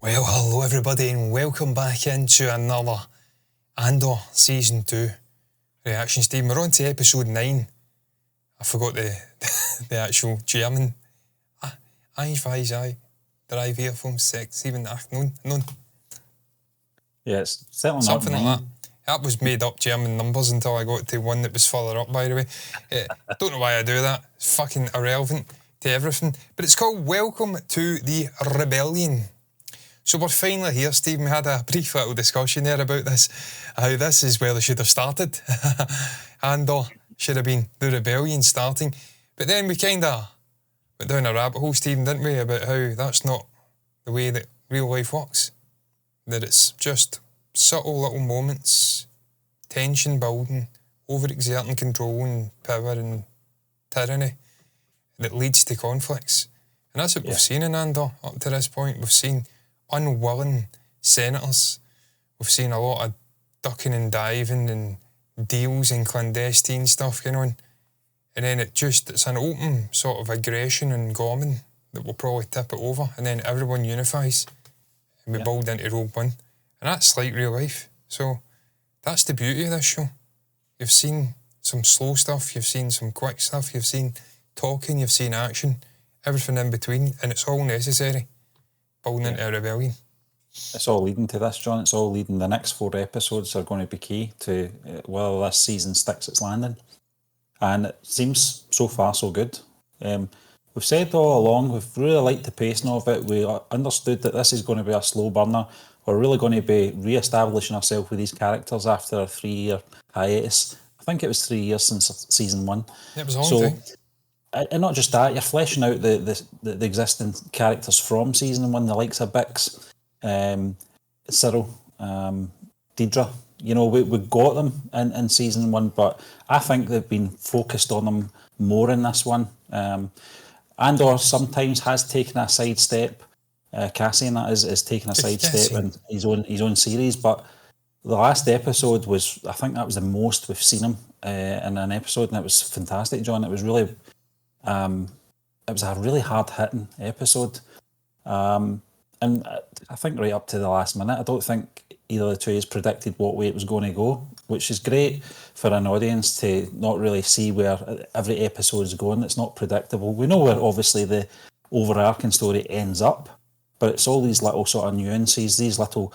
Well, hello everybody and welcome back into another Andor Season 2 reaction stream. We're on to episode 9. I forgot the the actual German. Ich weiß, 3, 4, 5, 6, 7, 8, 9. Yeah, it's certainly Something not like that. That was made up German numbers until I got to one that was further up, by the way. Don't know why I do that. It's fucking irrelevant to everything. But it's called Welcome to the Rebellion. So we're finally here, Stephen. We had a brief little discussion there about this, how this is where they should have started. Andor should have been the rebellion starting. But then we kind of went down a rabbit hole, Stephen, didn't we, about how that's not the way that real life works. That it's just subtle little moments, tension building, overexerting control and power and tyranny that leads to conflicts. And that's what we've seen in Andor up to this point. We've seen unwilling senators. We've seen a lot of ducking and diving and deals and clandestine stuff going on. And then it's an open sort of aggression and gorming that will probably tip it over. And then everyone unifies and we build into Rogue One. And that's like real life. So that's the beauty of this show. You've seen some slow stuff, you've seen some quick stuff, you've seen talking, you've seen action, everything in between, and it's all necessary. Building into a rebellion. It's all leading to this, John. It's all leading. The next 4 episodes are going to be key to whether this season sticks its landing. And it seems so far so good. We've said all along, we've really liked the pacing of it. We understood that this is going to be a slow burner. We're really going to be re-establishing ourselves with these characters after a 3-year hiatus. I think it was 3 years since season 1. It was a long time. And not just that, you're fleshing out the existing characters from season 1, the likes of Bix, Cyril, Deidre. You know, we got them in season 1, but I think they've been focused on them more in this one. Andor sometimes has taken a sidestep. Cassian, that is taking a sidestep in his own series, but the last episode I think that was the most we've seen him in an episode, and it was fantastic, John. It was really, it was a really hard-hitting episode, and I think right up to the last minute, I don't think either of the two has predicted what way it was going to go, which is great for an audience to not really see where every episode is going. It's not predictable. We know where obviously the overarching story ends up, but it's all these little sort of nuances, these little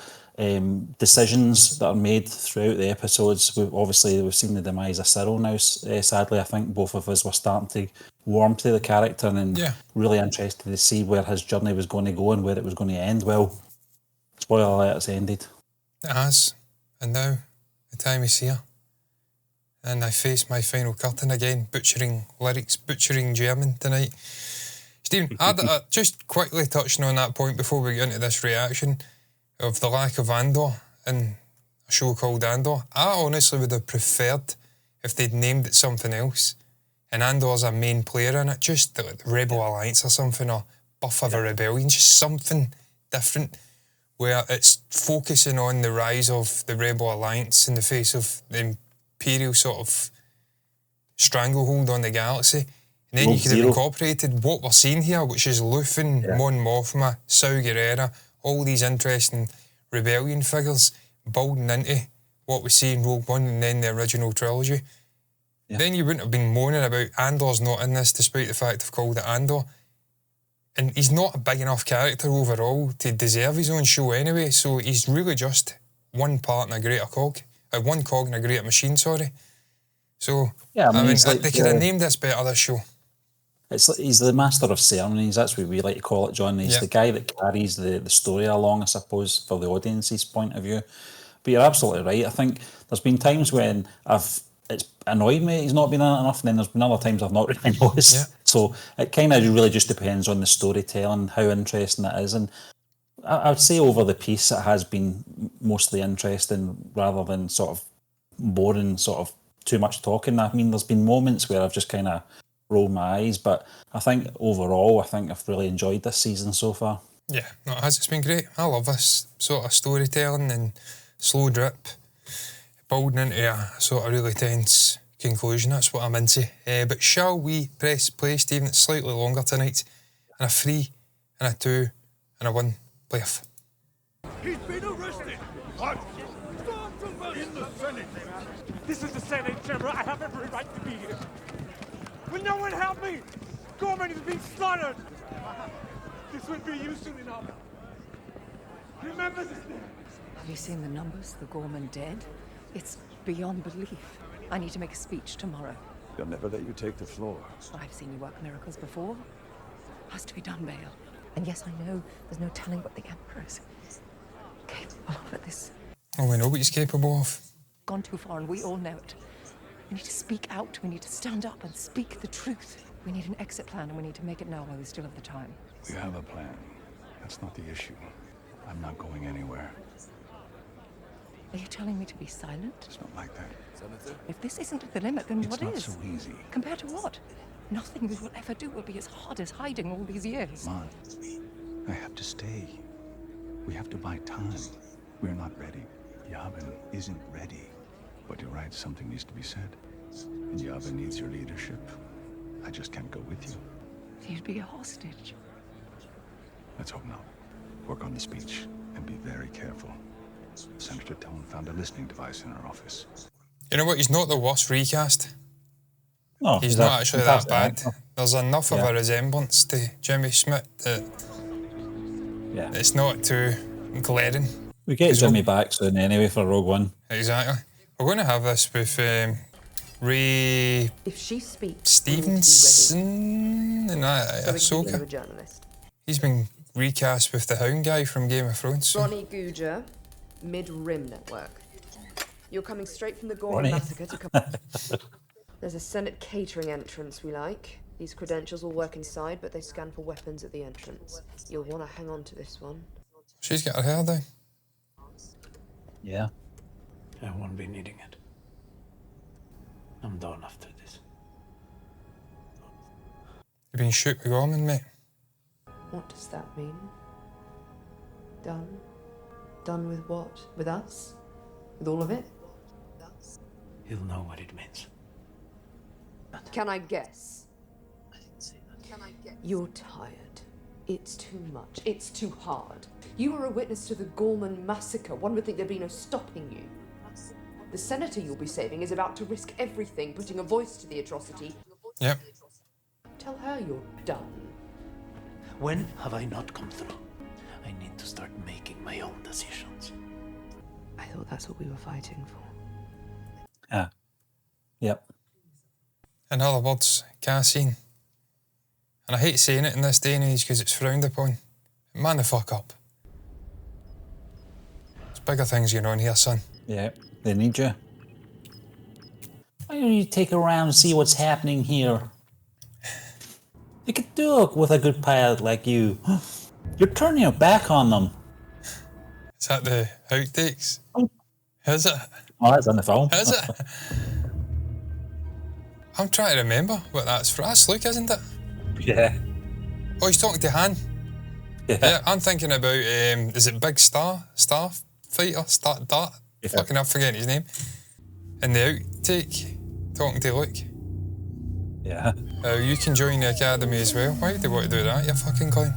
decisions that are made throughout the episodes. We've seen the demise of Cyril now. Sadly, I think both of us were starting to warm to the character and really interested to see where his journey was going to go and where it was going to end. Well, spoiler alert, it's ended. It has. And now the time is here. And I face my final curtain again, butchering lyrics, butchering German tonight. Stephen, just quickly touching on that point before we get into this reaction of the lack of Andor in a show called Andor. I honestly would have preferred if they'd named it something else. And Andor's a main player in it, just the Rebel Alliance or something, or Birth of a Rebellion, just something different where it's focusing on the rise of the Rebel Alliance in the face of the Imperial sort of stranglehold on the galaxy. And then you could have incorporated what we're seeing here, which is Luthen, Mon Mothma, Saw Gerrera, all these interesting rebellion figures building into what we see in Rogue One and then the original trilogy. Yeah. Then you wouldn't have been moaning about Andor's not in this, despite the fact they've called it Andor. And he's not a big enough character overall to deserve his own show anyway, so he's really just one part in a greater cog. One cog in a greater machine, sorry. So, I mean they could have named this better, this show. He's the master of ceremonies, that's what we like to call it, John. He's the guy that carries the story along, I suppose, for the audience's point of view. But you're absolutely right. I think there's been times when it's annoyed me he's not been in it enough, and then there's been other times I've not really noticed. Yeah. So it kind of really just depends on the storytelling, how interesting it is. And I would say over the piece it has been mostly interesting rather than sort of boring, sort of too much talking. I mean, there's been moments where I've just kind of rolled my eyes, but I think overall, I've really enjoyed this season so far. Yeah, no, it has. It's been great. I love this sort of storytelling and slow drip, building into a sort of really tense conclusion. That's what I'm into. But shall we press play, Stephen? It's slightly longer tonight. And a 3, and a 2, and a 1. Play off. He's been arrested! What? Stormtrooper in the Senate! This is the Senate chamber. I have every right to be here. Will no one help me? Gorman is being slaughtered. This will be you soon enough. Remember this name. Have you seen the numbers? The Gorman dead? It's beyond belief. I need to make a speech tomorrow. They'll never let you take the floor. I've seen you work miracles before. Has to be done, Bale. And yes, I know there's no telling what the Emperor is capable of at this. Oh, we know what he's capable of. Gone too far, and we all know it. We need to speak out. We need to stand up and speak the truth. We need an exit plan, and we need to make it now while we still have the time. We have a plan. That's not the issue. I'm not going anywhere. Are you telling me to be silent? It's not like that. If this isn't the limit, then what It's not is? so easy. Compared to what? Nothing we will ever do will be as hard as hiding all these years. Mom, I have to stay. We have to buy time. We're not ready. Yavin isn't ready. But you're right, something needs to be said. And Yavin needs your leadership. I just can't go with you. You'd be a hostage. Let's hope not. Work on the speech and be very careful. Senator Tone found a listening device in her office. You know what? He's not the worst recast. No, He's not actually that bad. fantastic. There's enough of a resemblance to Jimmy Smith that Yeah. it's not too glaring. We get Jimmy back soon anyway for Rogue One. Exactly. We're going to have this with Ray If she speaks, Stevenson and Ahsoka. a journalist. He's been recast with the Hound guy from Game of Thrones. So. Ronnie Guja, Mid-Rim Network. You're coming straight from the Gorman Ronnie? massacre to come. There's a Senate catering entrance we like. These credentials will work inside, but they scan for weapons at the entrance. You'll want to hang on to this one. She's got her hair down. Yeah. I won't be needing it. I'm done after this. You've been shoot with Gorman, mate. What does that mean? Done? Done with what? With us? With all of it? He'll know what it means. Can I guess? You're tired. It's too much. It's too hard. You were a witness to the Gorman massacre. One would think there'd be no stopping you. The senator you'll be saving is about to risk everything, putting a voice to the atrocity. Yep. Tell her you're done. When have I not come through? I need to start making my own decisions. I thought that's what we were fighting for. Ah. Yep. In other words, Cassian. And I hate saying it in this day and age because it's frowned upon. Man the fuck up. There's bigger things going on here, son. Yeah. They need you. Why don't you take a round and see what's happening here? You could do it with a good pilot like you. You're turning your back on them. Is that the outtakes? Oh. Is it? Oh, that's in the film. Is it? I'm trying to remember what that's for. That's Luke, isn't it? Yeah. Oh, he's talking to Han. Yeah, I'm thinking about, is it Big Star Fighter? Dart? Yeah. Fucking, I'm forgetting his name. In the outtake, talking to Luke. Yeah. You can join the academy as well. Why would they want to do that, you fucking clown?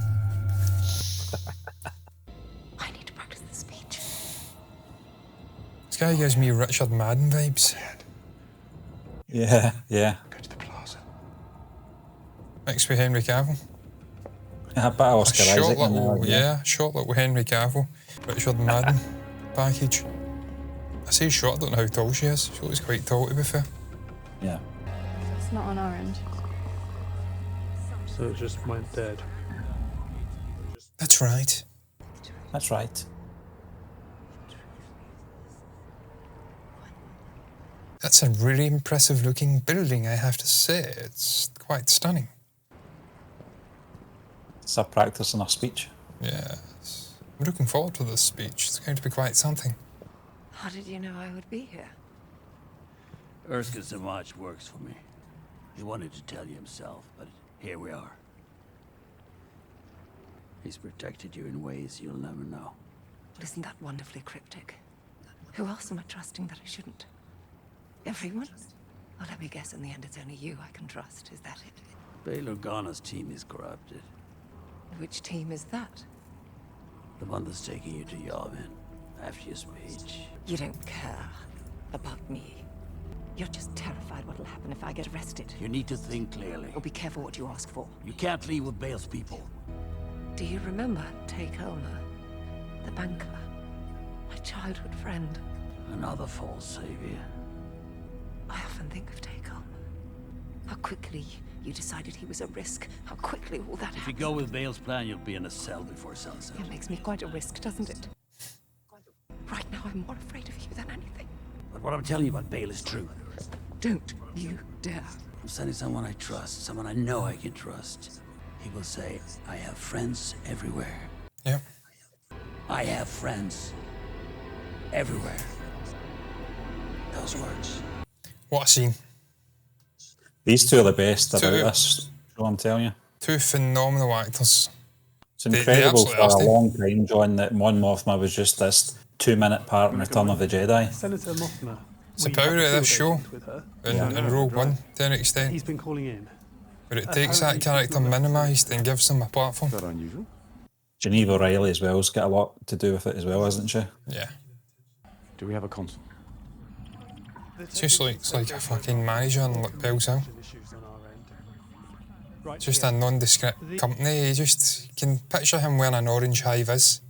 I need to practice the speech. This guy gives me Richard Madden vibes. Yeah. Yeah. Go to the plaza. Mixed with Henry Cavill. A bit of Oscar Short Isaac in little, there. short little Henry Cavill, Richard Madden package. I say short, I don't know how tall she is. She looks quite tall, to be fair. Yeah. It's not on our end. So it just went dead. That's right. That's right. That's a really impressive looking building, I have to say. It's quite stunning. It's a practice in a speech. Yes. I'm looking forward to this speech. It's going to be quite something. How did you know I would be here? Erskine Samaj works for me. He wanted to tell you himself, but here we are. He's protected you in ways you'll never know. Well, isn't that wonderfully cryptic? Who else am I trusting that I shouldn't? Everyone? Well, let me guess, in the end it's only you I can trust. Is that it? Bail Organa's team is corrupted. Which team is that? The one that's taking you to Yavin after your speech. You don't care about me. You're just terrified what'll happen if I get arrested. You need to think clearly. Or be careful what you ask for. You can't leave with Bale's people. Do you remember Tay Kelmer? The banker? My childhood friend. Another false savior. I often think of Tay Kelmer. How quickly you decided he was a risk. How quickly all that happened. If you go with Bale's plan, you'll be in a cell before sunset. It makes me quite a risk, doesn't it? Right now, I'm more afraid of you than anything. But what I'm telling you about Bale is true. Don't you dare. I'm sending someone I trust, someone I know I can trust. He will say, I have friends everywhere. Yep. I have friends everywhere. Those words. What a scene. These two are the best about Two. this, so I'm telling you. Two phenomenal actors. It's They incredible absolutely for are, a Steve. long time, John, that Mon Mothma was just this 2-minute part in Return of the Jedi. Senator Mothma. It's the power of this show in Rogue One, to an extent, He's been calling in. where it takes that character minimised and gives them a platform. Is that unusual? Geneva O'Reilly as well has got a lot to do with it as well, hasn't she? Yeah. Do we have a consul? It's just like, it's like a fucking manager in Bells Hill. Just a nondescript company. You just can picture him wearing an orange high-vis.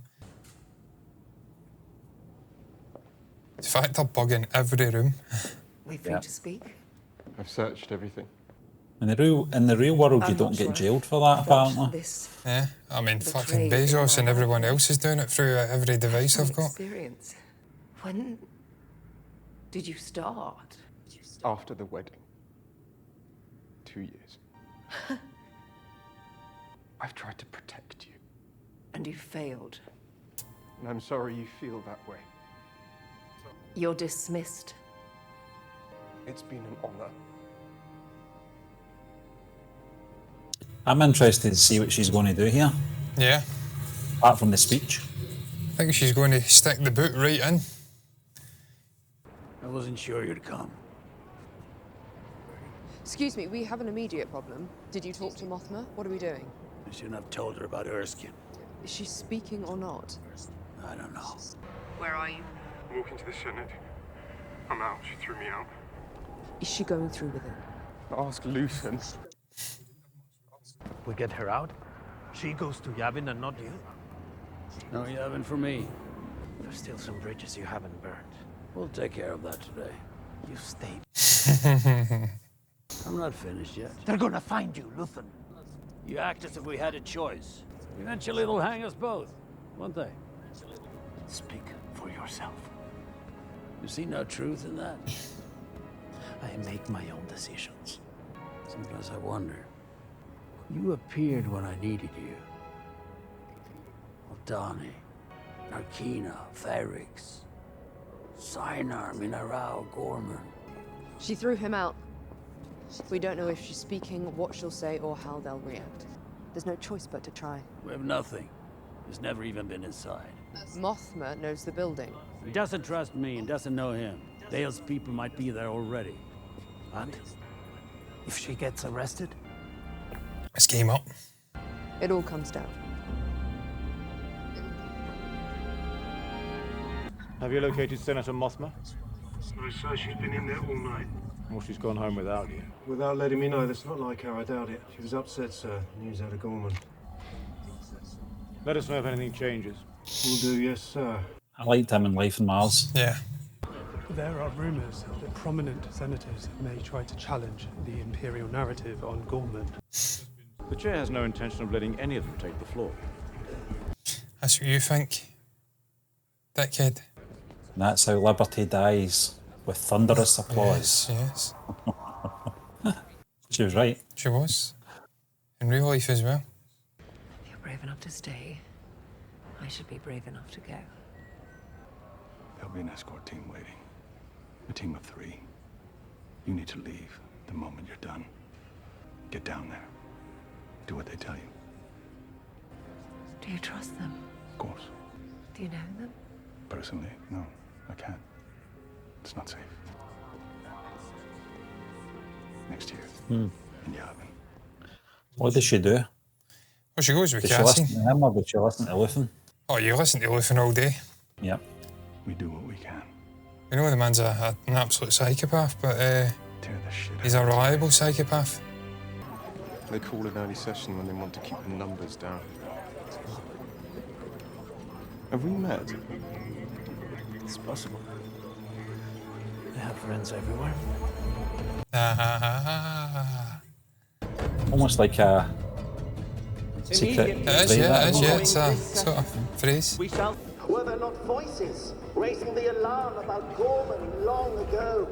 In fact, they're bugging every room. We free to speak? I've searched everything. In the real world, you I'm don't not get sure jailed for that, apparently. This Yeah, I mean, fucking betrayed Bezos and my everyone else is doing it through every device they've got. experience. When did you start? After the wedding. 2 years. I've tried to protect you. And you failed. And I'm sorry you feel that way. You're dismissed. It's been an honor. I'm interested to see what she's going to do here, Yeah, apart from the speech. I think she's going to stick the boot right in. I wasn't sure you'd come. Excuse me, we have an immediate problem. Did you talk to Mothma? What are we doing? I shouldn't have told her about Erskine. Is she speaking or not? I don't know. Where are you? I'm walking to the Senate. I'm out. She threw me out. Is she going through with it? Ask Lucen. We get her out. She goes to Yavin and not you. No Yavin for me. There's still some bridges you haven't burned. We'll take care of that today. You stay. I'm not finished yet. They're gonna find you, Luthen. You act as if we had a choice. Eventually it'll hang us both, won't they? Speak for yourself. You see no truth in that? I make my own decisions. Sometimes I wonder. You appeared when I needed you. Aldani, Narkina, Ferrix, Sinar, Minarao, Gorman. She threw him out. We don't know if she's speaking, what she'll say, or how they'll react. There's no choice but to try. We have nothing. He's never even been inside. Mothma knows the building. He doesn't trust me and doesn't know him. Dale's people might be there already. And if she gets arrested? It's game up. It all comes down. Have you located Senator Mothma? No, sir, she's been in there all night. Well, she's gone home without you. Without letting me know, that's not like her, I doubt it. She was upset, sir. News out of Gorman. Let us know if anything changes. Will do, yes, sir. I liked him in Life on Mars. Yeah. There are rumors that prominent senators may try to challenge the imperial narrative on Gorman. The chair has no intention of letting any of them take the floor. That's what you think, dickhead. And that's how liberty dies, with thunderous applause. Yes, yes. She was right. She was. In real life as well. If you're brave enough to stay, I should be brave enough to go. There'll be an escort team waiting. A team of 3. You need to leave the moment you're done. Get down there. Do what they tell you. Do you trust them? Of course. Do you know them? Personally, no, I can't. It's not safe. Next year, in Yavin. What did she do? Well, she goes with Did she listen Cassie. to him or did she listen to Luthen? Oh, you listen to Luthen all day. Yep. We do what we can. You know the man's an absolute psychopath, but Tear the shit he's a reliable psychopath. They call an early session when they want to keep the numbers down. Have we met? It's possible. I have friends everywhere. Almost like a secret. It is, yeah, it's a sort of phrase. Were there not voices raising the alarm about Gorman long ago?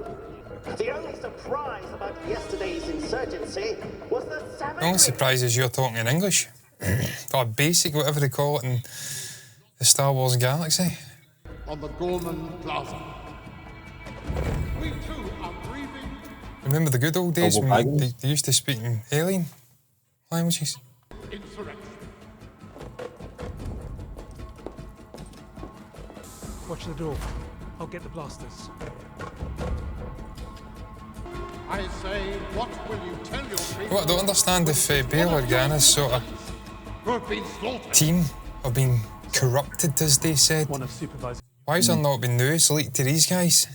The only surprise about yesterday's insurgency was the The only surprise is you're talking in English. Or basic, whatever they call it in the Star Wars galaxy. On the Gorman Plaza. We too are breathing. Remember the good old days when they used to speak in alien languages? Insurrection. Watch the door. I'll get the blasters. I say, what will you tell your people? What I don't understand if Bail Organa's sort of who have been slaughtered? team have been corrupted, as they said. Why has there not been news leaked to these guys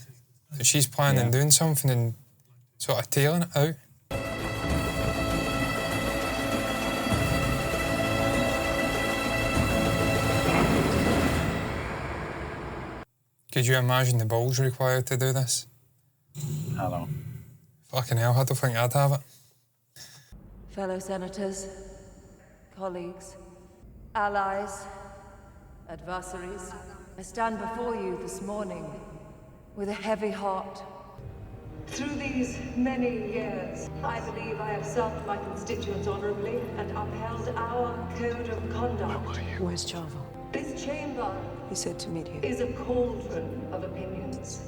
that she's planning on doing something and sort of tailing it out? Could you imagine the balls required to do this? I don't know. Fucking hell, I don't think I'd have it. Fellow senators, colleagues, allies, adversaries, I stand before you this morning with a heavy heart. Through these many years, I believe I have served my constituents honorably and upheld our code of conduct. Where's Charvel? This chamber, He said to meet here. is a cauldron of opinions.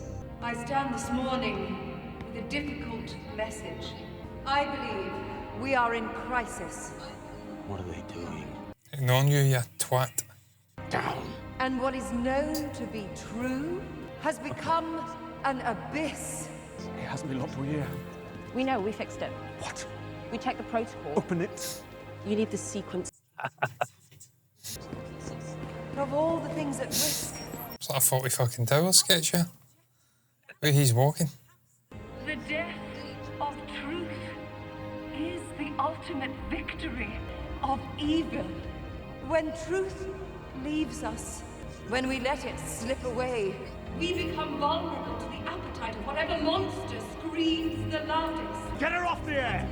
I stand this morning with a difficult message. I believe we are in crisis. What are they doing? Ignoring you, you twat. Down. And what is known to be true has become an abyss. It hasn't been locked all year. We know, we fixed it. What? We checked the protocol. Open it. You need the sequence. Of all the things at risk, It's like a 40 fucking tower sketch here. Where he's walking. The death of truth is the ultimate victory of evil. when truth leaves us, when we let it slip away, we become vulnerable to the appetite of whatever monster screams the loudest. Get her off the air!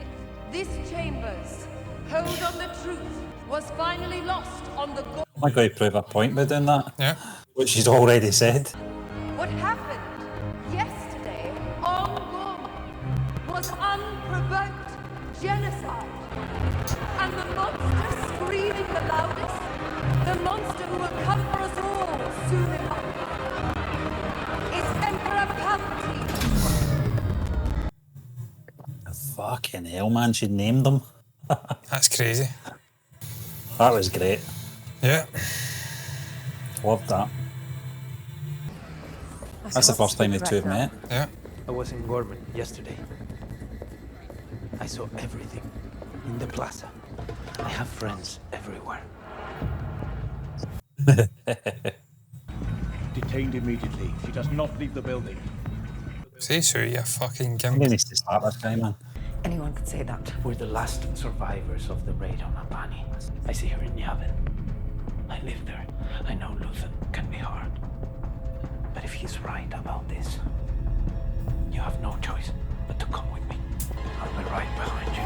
This chamber's hold on the truth was finally lost on the I'm going to prove a point by doing that. Yeah. Which she's already said. What happened yesterday on Gorman was unprovoked genocide. And the monster screaming the loudest, the monster who will come for us all soon enough, is Emperor Palpatine. Fucking hell, man, she named them. That's crazy. That was great. Yeah. Loved that. That's the first time the two have met. Yeah. I was in Gorman yesterday. I saw everything in the plaza. I have friends everywhere. Detained immediately. She does not leave the building. Say so, you fucking gimp. He needs to start this guy, man. Anyone could say that. We're the last survivors of the raid on Albany. I see her in Yavin. I live there. I know Luthen can be hard. But if he's right about this, you have no choice but to come with me. I'll be right behind you.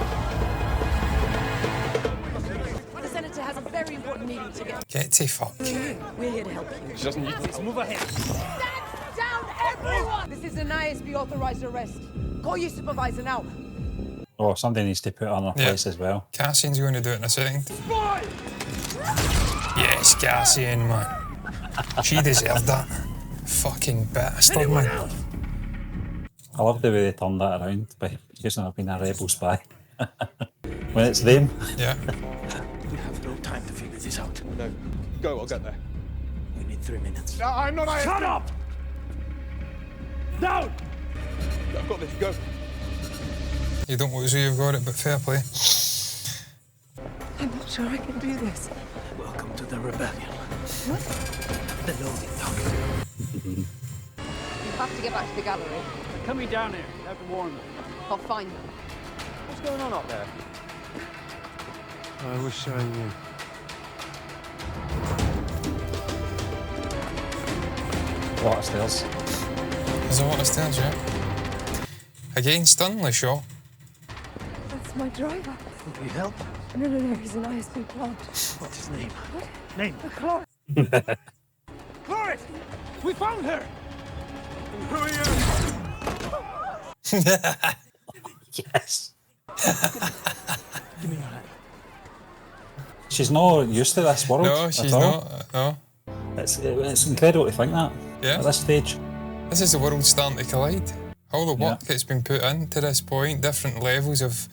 The Senator has a very important meeting to get. Get to fuck. We're here to help you. She doesn't need Let's move ahead. Stand down, everyone! This is an ISB authorized arrest. Call your supervisor now. Oh, somebody needs to put her in her place as well. Cassian's going to do it in a second. Yes, Cassian, man. She deserved that. Fucking bastard, man. I love the way they turned that around by using her being a rebel spy. When it's them. Yeah. We have no time to figure this out. No. Go, I'll get there. We need 3 minutes. I'm not ISB. Shut up! Down! I've got this, go. You don't lose who you've got it, but fair play. I'm not sure I can do this. Welcome to the rebellion. The loading dock. You have to get back to the gallery. They're coming down here. I have to warn them. I'll find them. What's going on up there? I wish I knew. A lot of stairs. There's a lot of stairs, yeah. Again, stunningly shot. That's my driver. Will you help? No, he's an ISP plant. What's his name? What? Name? Clark. Cloris! We found her! And who are you? Yes. Give me your hand. She's not used to this world. No, she's at all. not. No. It's incredible to think that. Yeah. At this stage. This is the world starting to collide. All the work that's been put in to this point, different levels of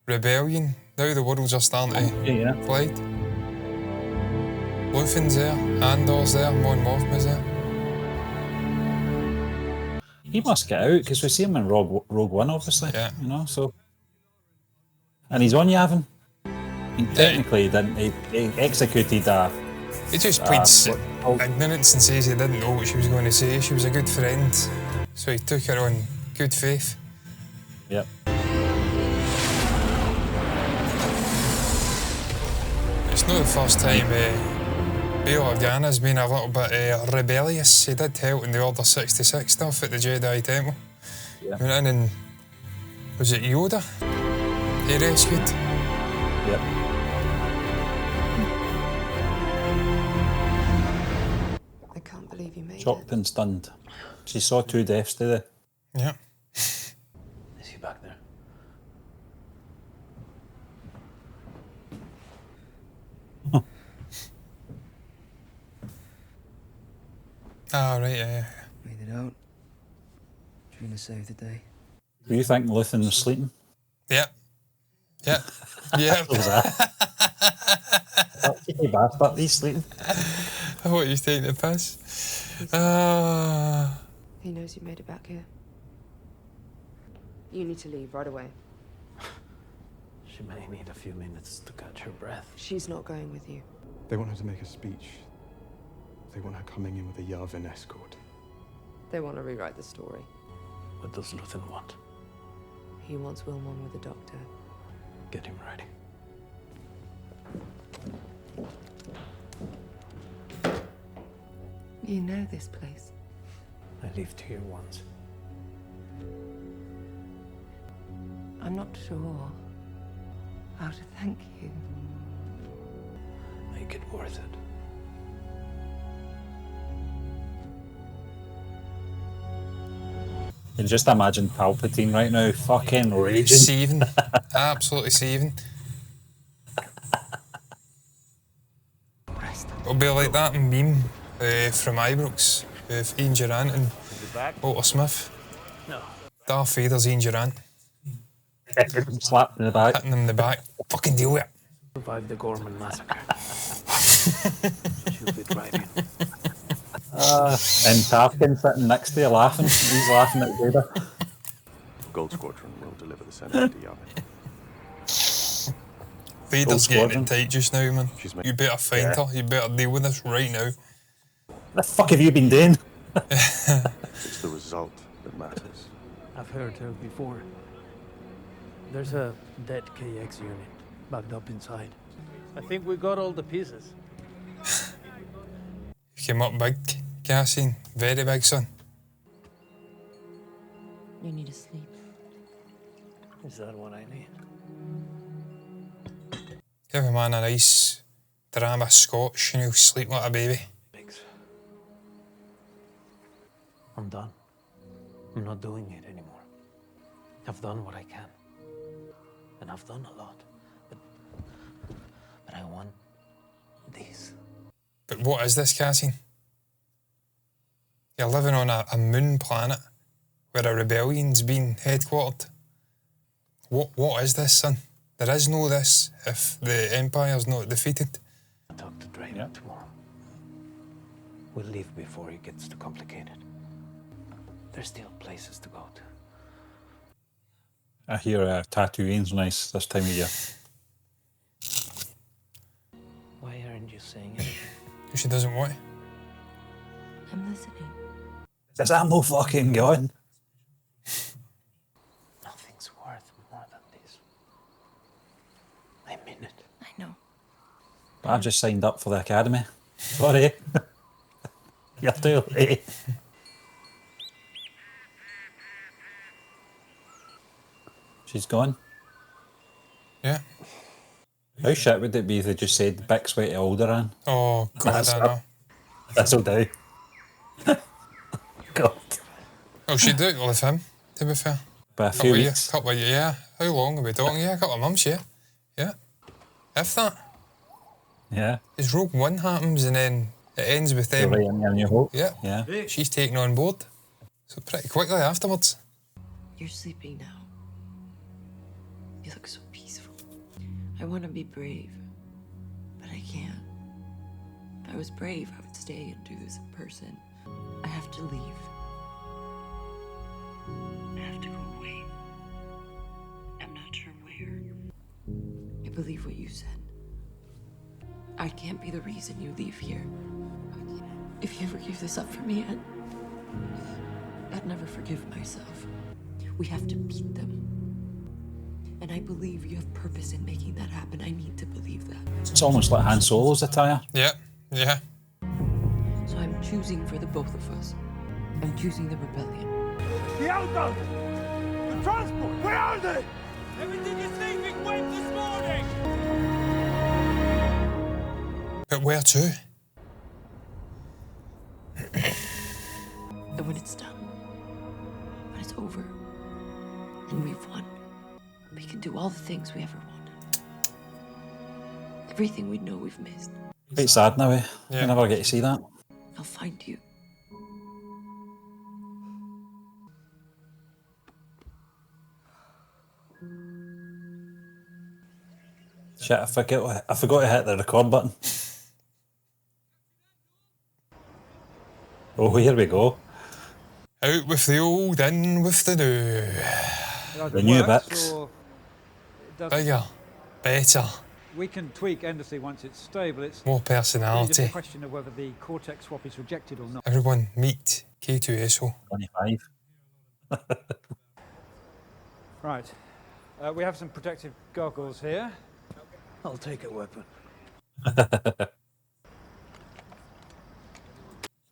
rebellion. Now the worlds are starting to collide. Luthen's there, Andor's there, Mon Mothma's there. He must get out because we see him in Rogue One, obviously. Yeah. You know, so. And he's on Yavin. I mean, technically, he didn't. He executed a. He just played ignorance and says he didn't know what she was going to say. She was a good friend, so he took her on good faith. Yep. It's not the first time Bail Organa's been a little bit rebellious. He did help in the Order 66 stuff at the Jedi Temple. Yeah. Went in and was it Yoda he rescued? Yep. I can't believe you made Shocked and stunned. She saw 2 deaths today. Yeah. Is he back there? Ah, right, yeah. Made it out. Trying to save the day. Do you think Luthen was sleeping? Yep. Yep. Yep. What was that? Cheeky bastard, he's sleeping. I thought he was taking the piss. He knows you made it back here. You need to leave right away. She may need a few minutes to catch her breath. She's not going with you. They want her to make a speech. They want her coming in with a Yavin escort. They want to rewrite the story. What does Luthen want? He wants Wilmon with the doctor. Get him ready. You know this place. I lived here once. I'm not sure how to thank you. Make it worth it. You just imagine Palpatine right now, fucking raging. Seething. Absolutely seething. It'll be like that meme from Ibrox with Ian Durant and Walter Smith. No. Darth Vader's Ian Durant. Slapped in the back. Hitting him in the back. Fucking deal with it. Survived the Gorman massacre. She'll fit right in. And Tarkin sitting next to you laughing. He's laughing at Vader. Gold Squadron will deliver the Senate to Yavin. Vader's getting it tight just now, man. You better find Yeah. her. You better deal with this right now. What the fuck have you been doing? It's the result that matters. I've heard her before. There's a dead KX unit backed up inside. I think we got all the pieces. You came up big, Cassian. Very big, son. You need to sleep. Is that what I need? Give a man a nice drama scotch and he'll sleep like a baby. Biggs. I'm done. I'm not doing it anymore. I've done what I can. And I've done a lot. But I want this. But what is this, Cassian? You're living on a moon planet where a rebellion's been headquartered. What is this, son? There is no this if the Empire's not defeated. I'll talk to Draven tomorrow. We'll leave before it gets too complicated. There's still places to go to. I hear Tatooine's nice this time of year. Why aren't you saying anything? She doesn't want. I'm listening. Is that no fucking gun? Nothing's worth more than this. I mean it. I know. I've just signed up for the academy. Sorry. You're too late. She's gone. Yeah. How shit would it be if they just said Bix went to Alderaan? Oh, God, I know. This'll do. God. Oh, she'd do it with him, to be fair. By a few weeks. Couple of years, yeah. How long are we talking? Yeah, a couple of months, yeah. Yeah. If that. Yeah. Because Rogue One happens and then it ends with them. Right in New Hope. Yeah. Yeah. She's taken on board. So pretty quickly afterwards. You're sleeping now. You look so peaceful. I want to be brave, but I can't. If I was brave, I would stay and do this in person. I have to leave. I have to go away. I'm not sure where. I believe what you said. I can't be the reason you leave here. If you ever give this up for me, I'd never forgive myself. We have to beat them. And I believe you have purpose in making that happen. I need to believe that. It's almost like Han Solo's attire. Yeah, yeah. So I'm choosing for the both of us. I'm choosing the rebellion. The outbound! The transport! Where are they? Everything is leaving wait this morning! But where to? And when it's done, when it's over, and we've won, we can do all the things we ever wanted. Everything we know we've missed. Quite sad now, eh? Yeah. You never get to see that. I'll find you. Shit, I forgot to hit the record button. Oh, here we go. Out with the old, in with the new. The new Bix. Bigger, better, We can tweak endlessly once it's stable. It's more really just a personality. question of whether the cortex swap is rejected or not. Everyone meet K2SO. 25. Right. We have some protective goggles here. I'll take a weapon.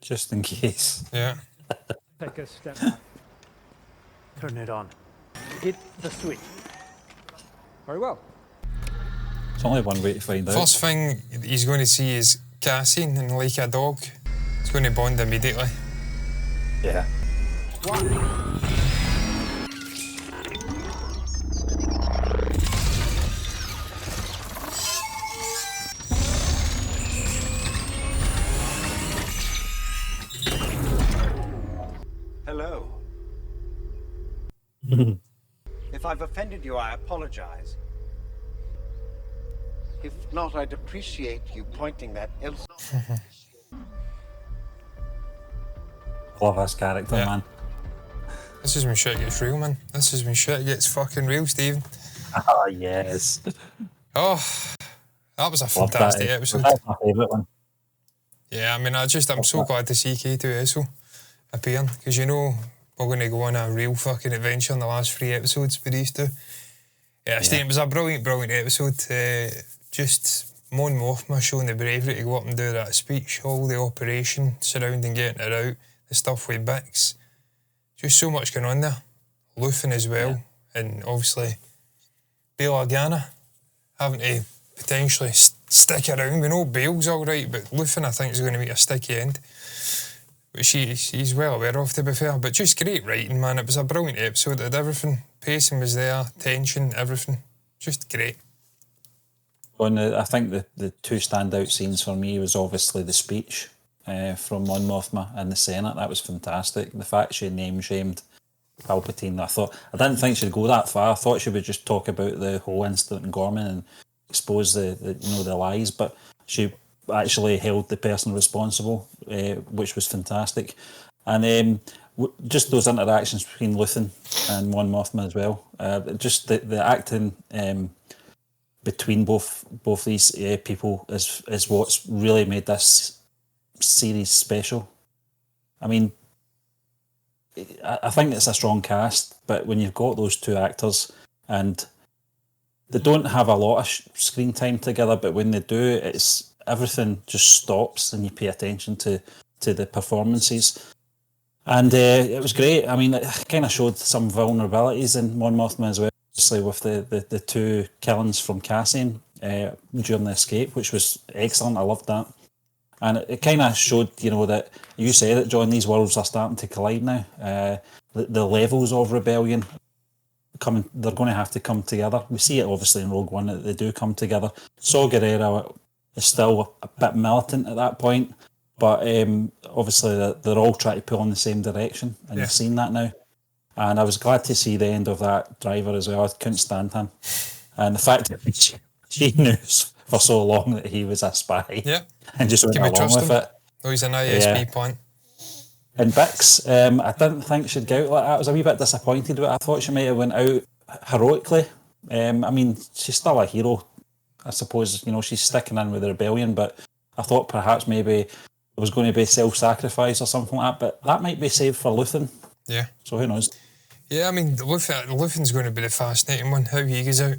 Just in case. Yeah. Take a step back. Turn it on. Hit the switch. Very well. It's only one way to find out. First thing he's going to see is Cassian and like a dog. He's going to bond immediately. Yeah. Hello. If I've offended you, I apologize. If not, I'd appreciate you pointing that ill. Love this character, man. This is when shit gets real, man. This is when shit gets fucking real, Stephen. Ah, yes. Oh, that was a Love fantastic that. episode. That's my favourite one. Yeah, I mean, I'm so glad to see K2SO appearing, because you know we're going to go on a real fucking adventure in the last 3 episodes with these two. Yeah, Stephen, it was a brilliant, brilliant episode. Just Mon Mothma showing the bravery to go up and do that speech, all the operation surrounding getting it out, the stuff with Bix. Just so much going on there. Luthen as well, and obviously Bail Organa having to potentially stick around. We know Bale's all right, but Luthen I think is going to be a sticky end, which she's well aware of, to be fair. But just great writing, man. It was a brilliant episode. It had everything. Pacing was there, tension, everything. Just great. I think the 2 standout scenes for me was obviously the speech from Mon Mothma in the Senate. That was fantastic. The fact she name-shamed Palpatine, I didn't think she'd go that far. I thought she would just talk about the whole incident in Gorman and expose the lies, but she actually held the person responsible, which was fantastic. And just those interactions between Luthen and Mon Mothma as well. Just the acting between both these people is what's really made this series special. I mean, I think it's a strong cast, but when you've got those two actors and they don't have a lot of screen time together, but when they do, it's everything just stops and you pay attention to the performances. And it was great. I mean, it kind of showed some vulnerabilities in Mon Mothma as well, obviously with the two killings from Cassian during the escape, which was excellent. I loved that. And it kind of showed, that you said it, John, these worlds are starting to collide now. The levels of rebellion they're going to have to come together. We see it obviously in Rogue One that they do come together. Saw Gerrera is still a bit militant at that point, but obviously they're all trying to pull in the same direction, and you've seen that now. And I was glad to see the end of that driver as well. I couldn't stand him. And the fact that she knew for so long that he was a spy, and just went along with it. Oh, he's an ISB point. And Bix, I didn't think she'd go out like that. I was a wee bit disappointed with it. I thought she might have went out heroically. I mean, she's still a hero, I suppose. She's sticking in with the rebellion, but I thought perhaps maybe it was going to be self-sacrifice or something like that. But that might be saved for Luthen. Yeah. So who knows? Yeah, I mean, Luthen's going to be the fascinating one. How he goes out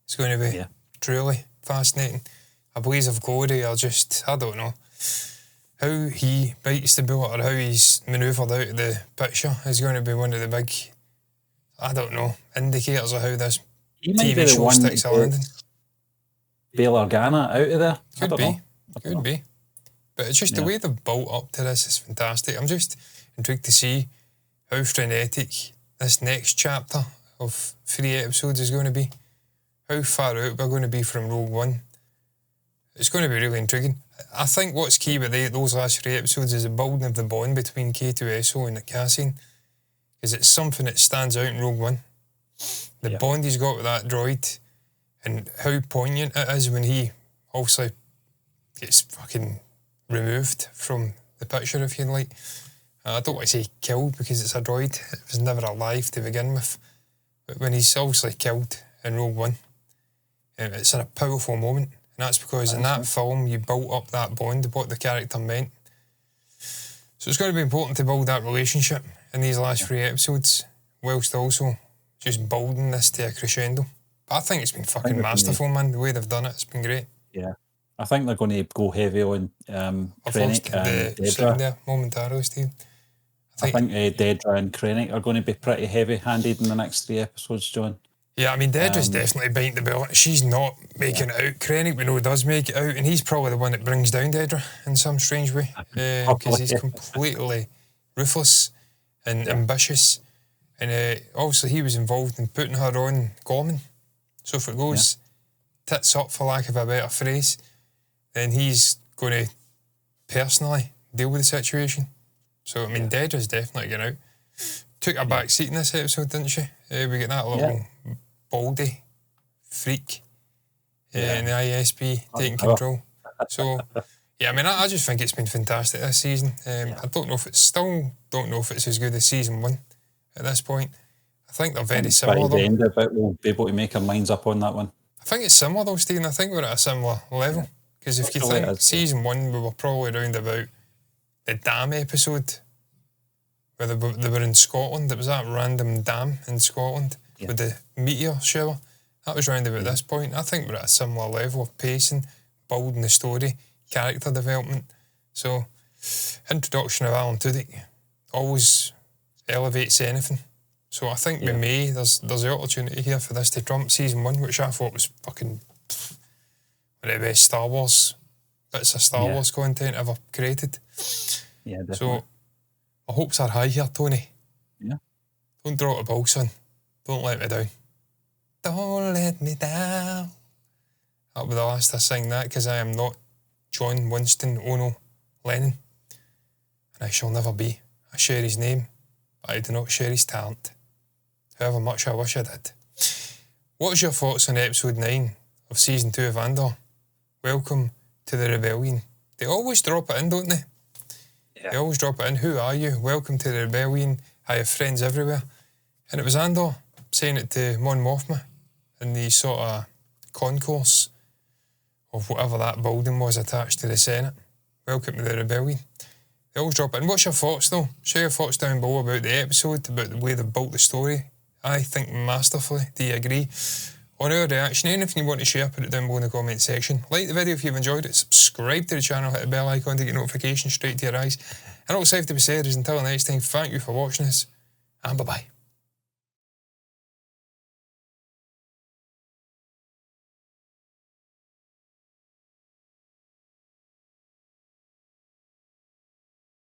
is going to be truly fascinating. A blaze of glory, I don't know. How he bites the bullet or how he's manoeuvred out of the picture is going to be one of the big, I don't know, indicators of how this TV show sticks a landing. Bail Organa out of there? Could be. But it's just the way they've built up to this is fantastic. I'm just intrigued to see how frenetic this next chapter of 3 episodes is going to be. How far out we're going to be from Rogue One. It's going to be really intriguing. I think what's key with those last 3 episodes is the building of the bond between K2SO and Cassian, because it's something that stands out in Rogue One. The bond he's got with that droid, and how poignant it is when he obviously gets fucking removed from the picture, if you like. I don't want to say killed because it's a droid. It was never alive to begin with. But when he's obviously killed in Rogue One, it's a powerful moment. And that's because in that film, you built up that bond, what the character meant. So it's going to be important to build that relationship in these last 3 episodes, whilst also just building this to a crescendo. But I think it's been fucking masterful, man. The way they've done it, it's been great. Yeah. I think they're going to go heavy on Krennic and Dedra. There momentarily, Steve. I think Dedra and Krennic are going to be pretty heavy-handed in the next 3 episodes, John. Yeah, I mean, Dedra's definitely biting the bullet. She's not making it out. Krennic, we know, does make it out, and he's probably the one that brings down Dedra in some strange way, because he's completely ruthless and ambitious, and obviously he was involved in putting her on Gorman. So if it goes tits up, for lack of a better phrase, then he's going to personally deal with the situation. So, I mean, Dedra's definitely getting out. Took a back seat in this episode, didn't she? We get that little baldy freak in the ISB taking control. So, yeah, I mean, I just think it's been fantastic this season. I don't know if it's as good as season 1 at this point. I think they're very similar. By the end of it, we'll be able to make our minds up on that one. I think it's similar though, Stephen. I think we're at a similar level. Because if you think season 1, we were probably around about the dam episode where they were in Scotland. It was that random dam in Scotland with the meteor shower. That was round about this point. I think we're at a similar level of pacing, building the story, character development. So, introduction of Alan Tudyk always elevates anything. So I think with May, there's the opportunity here for this to trump season 1, which I thought was fucking one of the best Star Wars bits of Star Wars content ever created. Yeah, definitely. So my hopes are high here, Tony. Yeah. Don't draw the ball, son. Don't let me down. Don't let me down. That'll be the last I sing that, because I am not John Winston Ono Lennon. And I shall never be. I share his name, but I do not share his talent. However much I wish I did. What's your thoughts on episode 9 of season 2 of Andor? Welcome to the Rebellion. They always drop it in, don't they? Yeah. They always drop it in. Who are you? Welcome to the Rebellion. I have friends everywhere. And it was Andor saying it to Mon Mothma in the sort of concourse of whatever that building was attached to the Senate, welcome to the rebellion. They always drop in. What's your thoughts though? Share your thoughts down below about the episode, about the way they've built the story. I think masterfully. Do you agree? On our reaction, anything you want to share, put it down below in the comment section. Like the video if you've enjoyed it, subscribe to the channel, hit the bell icon to get notifications straight to your eyes. And all that's left to be said is until next time, thank you for watching this, and bye bye.